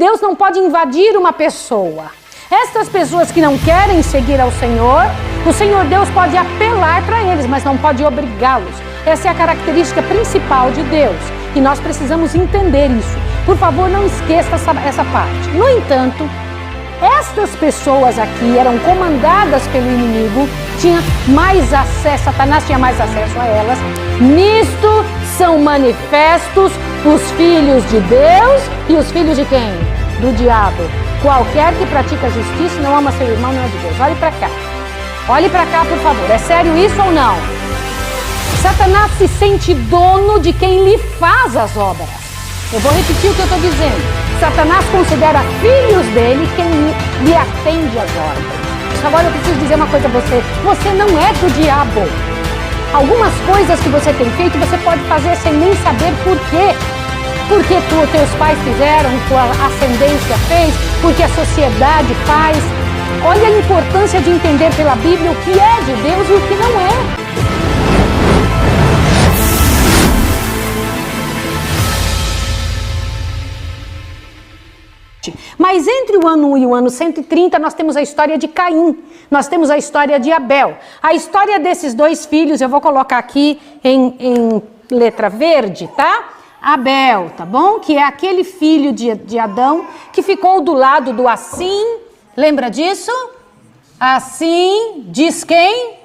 Deus não pode invadir uma pessoa. Estas pessoas que não querem seguir ao Senhor, o Senhor Deus pode apelar para eles, mas não pode obrigá-los. Essa é a característica principal de Deus. E nós precisamos entender isso. Por favor, não esqueça essa parte. No entanto, estas pessoas aqui eram comandadas pelo inimigo, tinha mais acesso, Satanás tinha mais acesso a elas. Nisto são manifestos os filhos de Deus e os filhos de quem? Do diabo. Qualquer que pratica justiça e não ama seu irmão não é de Deus. Olhe para cá. Olhe para cá, por favor. É sério isso ou não? Satanás se sente dono de quem lhe faz as obras. Eu vou repetir o que eu estou dizendo. Satanás considera filhos dele quem lhe atende às ordens. Agora eu preciso dizer uma coisa a você. Você não é do diabo. Algumas coisas que você tem feito, você pode fazer sem nem saber por quê. Porque teus pais fizeram, tua ascendência fez, porque a sociedade faz. Olha a importância de entender pela Bíblia o que é de Deus e o que não é. Mas entre o ano 1 e o ano 130, nós temos a história de Caim, nós temos a história de Abel. A história desses dois filhos, eu vou colocar aqui em letra verde, tá? Abel, tá bom? Que é aquele filho de Adão que ficou do lado do assim, lembra disso? Assim diz quem?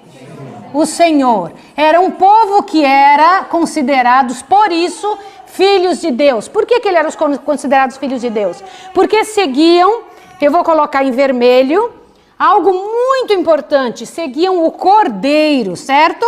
O Senhor. Era um povo que era considerados, por isso, filhos de Deus. Por que eles eram considerados filhos de Deus? Porque seguiam, eu vou colocar em vermelho, algo muito importante, seguiam o Cordeiro, certo?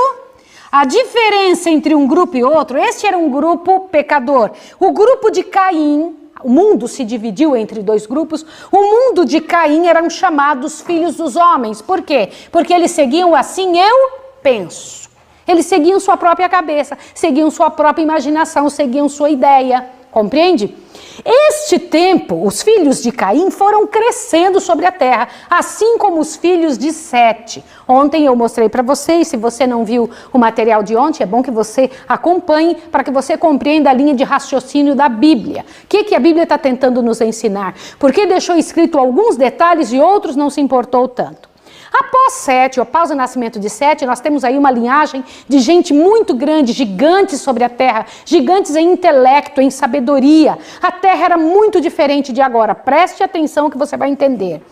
A diferença entre um grupo e outro, este era um grupo pecador. O grupo de Caim, o mundo se dividiu entre dois grupos, o mundo de Caim eram chamados filhos dos homens. Por quê? Porque eles seguiam assim, eu penso. Eles seguiam sua própria cabeça, seguiam sua própria imaginação, seguiam sua ideia, compreende? Este tempo, os filhos de Caim foram crescendo sobre a terra, assim como os filhos de Sete. Ontem eu mostrei para vocês, se você não viu o material de ontem, é bom que você acompanhe para que você compreenda a linha de raciocínio da Bíblia. O que a Bíblia está tentando nos ensinar? Porque deixou escrito alguns detalhes e outros não se importou tanto. Após Sete, ou após o nascimento de Sete, nós temos aí uma linhagem de gente muito grande, gigantes sobre a terra, gigantes em intelecto, em sabedoria. A terra era muito diferente de agora, preste atenção que você vai entender.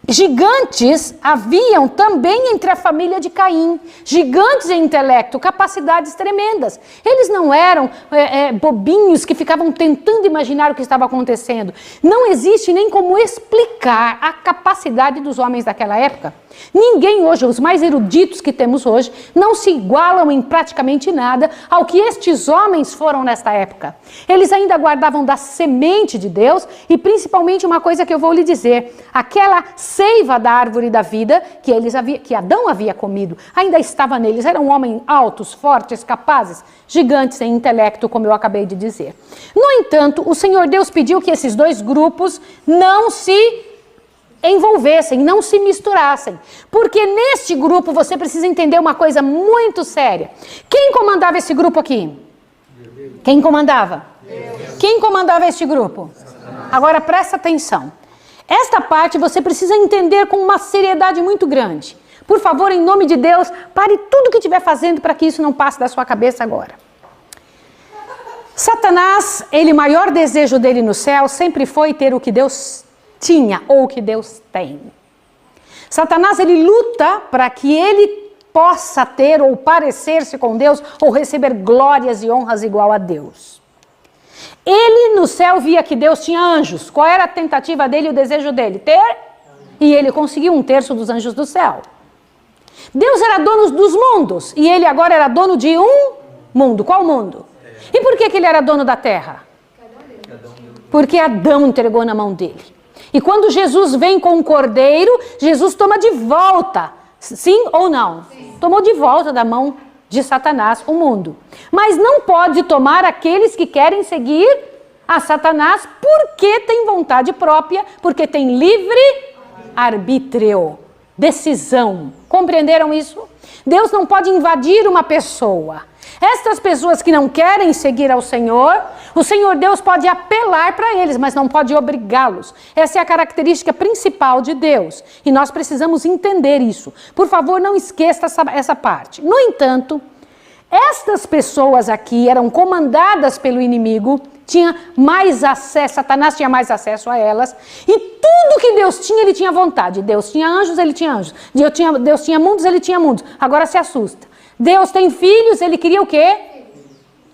Gigantes haviam também entre a família de Caim, gigantes em intelecto, capacidades tremendas. Eles não eram bobinhos que ficavam tentando imaginar o que estava acontecendo. Não existe nem como explicar a capacidade dos homens daquela época. Ninguém hoje, os mais eruditos que temos hoje, não se igualam em praticamente nada ao que estes homens foram nesta época. Eles ainda guardavam da semente de Deus e principalmente uma coisa que eu vou lhe dizer, aquela seiva da árvore da vida que Adão havia comido, ainda estava neles, eram homens altos, fortes, capazes, gigantes em intelecto, como eu acabei de dizer. No entanto, o Senhor Deus pediu que esses dois grupos não se envolvessem, não se misturassem, porque neste grupo você precisa entender uma coisa muito séria. Quem comandava esse grupo aqui? Quem comandava? Deus. Quem comandava este grupo? Agora presta atenção. Esta parte você precisa entender com uma seriedade muito grande. Por favor, em nome de Deus, pare tudo o que estiver fazendo para que isso não passe da sua cabeça agora. Satanás, o maior desejo dele no céu sempre foi ter o que Deus tinha ou o que Deus tem. Satanás, ele luta para que ele possa ter ou parecer-se com Deus ou receber glórias e honras igual a Deus. Ele no céu via que Deus tinha anjos. Qual era a tentativa dele e o desejo dele? Ter? E ele conseguiu 1/3 dos anjos do céu. Deus era dono dos mundos e ele agora era dono de um mundo. Qual mundo? E por que ele era dono da terra? Porque Adão entregou na mão dele. E quando Jesus vem com o cordeiro, Jesus toma de volta, sim ou não? Sim. Tomou de volta da mão de Satanás o mundo. Mas não pode tomar aqueles que querem seguir a Satanás porque tem vontade própria, porque tem livre arbítrio, decisão. Compreenderam isso? Deus não pode invadir uma pessoa. Estas pessoas que não querem seguir ao Senhor, o Senhor Deus pode apelar para eles, mas não pode obrigá-los. Essa é a característica principal de Deus. E nós precisamos entender isso. Por favor, não esqueça essa parte. No entanto, estas pessoas aqui eram comandadas pelo inimigo, tinha mais acesso, Satanás tinha mais acesso a elas, e tudo que Deus tinha, ele tinha vontade. Deus tinha anjos, ele tinha anjos. Deus tinha mundos, ele tinha mundos. Agora se assusta. Deus tem filhos, ele queria o quê?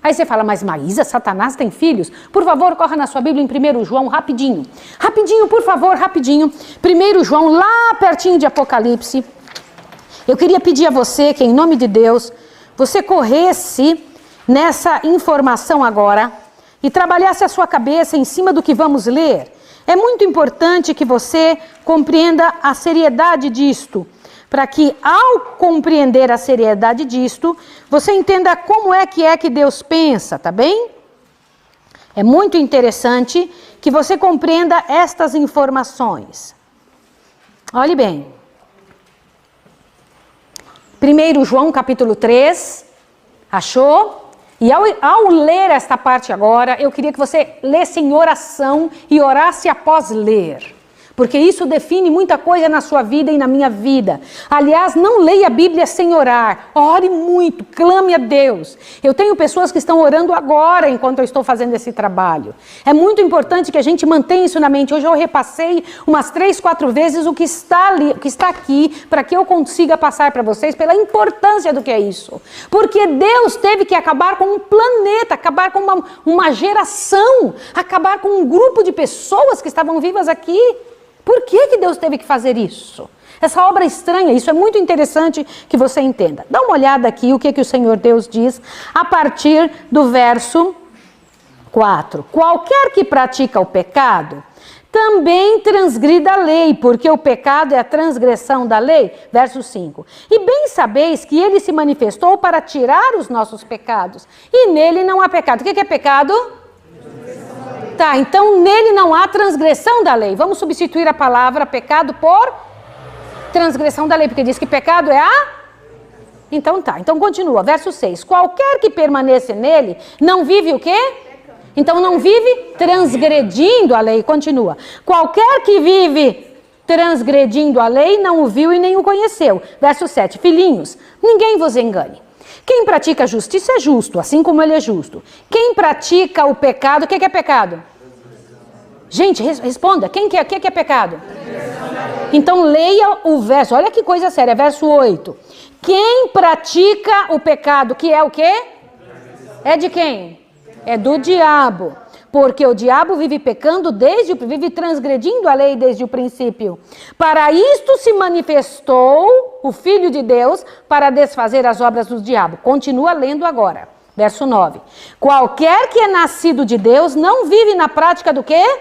Aí você fala, mas Maísa, Satanás tem filhos? Por favor, corra na sua Bíblia em 1 João, rapidinho. Rapidinho, por favor, rapidinho. 1 João, lá pertinho de Apocalipse. Eu queria pedir a você que, em nome de Deus, você corresse nessa informação agora e trabalhasse a sua cabeça em cima do que vamos ler. É muito importante que você compreenda a seriedade disto, para que, ao compreender a seriedade disto, você entenda como é que Deus pensa, tá bem? É muito interessante que você compreenda estas informações. Olhe bem. 1 João capítulo 3, achou? E ao ler esta parte agora, eu queria que você lesse em oração e orasse após ler. Porque isso define muita coisa na sua vida e na minha vida. Aliás, não leia a Bíblia sem orar. Ore muito, clame a Deus. Eu tenho pessoas que estão orando agora enquanto eu estou fazendo esse trabalho. É muito importante que a gente mantenha isso na mente. Hoje eu repassei umas 3, 4 vezes o que está ali, o que está aqui, para que eu consiga passar para vocês pela importância do que é isso. Porque Deus teve que acabar com um planeta, acabar com uma geração, acabar com um grupo de pessoas que estavam vivas aqui. Por que Deus teve que fazer isso? Essa obra estranha, isso é muito interessante que você entenda. Dá uma olhada aqui o que o Senhor Deus diz a partir do verso 4. Qualquer que pratica o pecado também transgrida a lei, porque o pecado é a transgressão da lei. Verso 5. E bem sabeis que ele se manifestou para tirar os nossos pecados, e nele não há pecado. O que é pecado? Tá, então nele não há transgressão da lei. Vamos substituir a palavra pecado por transgressão da lei, porque diz que pecado é a... Então tá, então continua, verso 6. Qualquer que permaneça nele, não vive o quê? Então não vive transgredindo a lei, continua. Qualquer que vive transgredindo a lei, não o viu e nem o conheceu. Verso 7. Filhinhos, ninguém vos engane. Quem pratica a justiça é justo, assim como ele é justo. Quem pratica o pecado, o que é pecado? Gente, responda, o que é pecado? Então leia o verso, olha que coisa séria, verso 8. Quem pratica o pecado, que é o quê? É de quem? É do diabo. Porque o diabo vive pecando, vive transgredindo a lei desde o princípio. Para isto se manifestou o Filho de Deus, para desfazer as obras do diabo. Continua lendo agora, verso 9. Qualquer que é nascido de Deus não vive na prática do quê?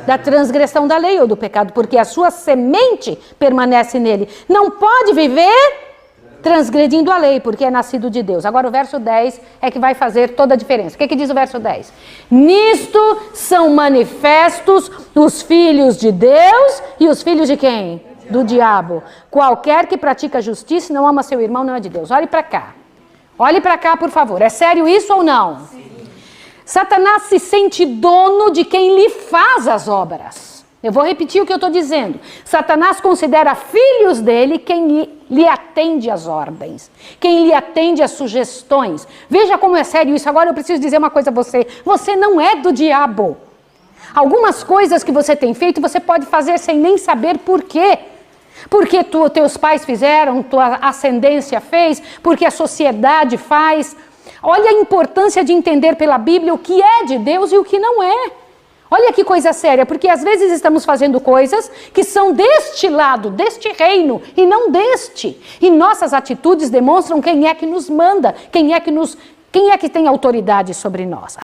Da transgressão da lei ou do pecado, porque a sua semente permanece nele. Não pode viver transgredindo a lei, porque é nascido de Deus. Agora o verso 10 é que vai fazer toda a diferença. O que diz o verso 10? Nisto são manifestos os filhos de Deus e os filhos de quem? Do diabo. Qualquer que pratica justiça e não ama seu irmão não é de Deus. Olhe para cá. Olhe para cá, por favor. É sério isso ou não? Sim. Satanás se sente dono de quem lhe faz as obras. Eu vou repetir o que eu estou dizendo. Satanás considera filhos dele quem lhe atende às ordens, quem lhe atende às sugestões. Veja como é sério isso. Agora eu preciso dizer uma coisa a você. Você não é do diabo. Algumas coisas que você tem feito, você pode fazer sem nem saber por quê. Porque teus pais fizeram, tua ascendência fez, porque a sociedade faz. Olha a importância de entender pela Bíblia o que é de Deus e o que não é. Olha que coisa séria, porque às vezes estamos fazendo coisas que são deste lado, deste reino, e não deste. E nossas atitudes demonstram quem é que nos manda, quem é que tem autoridade sobre nós.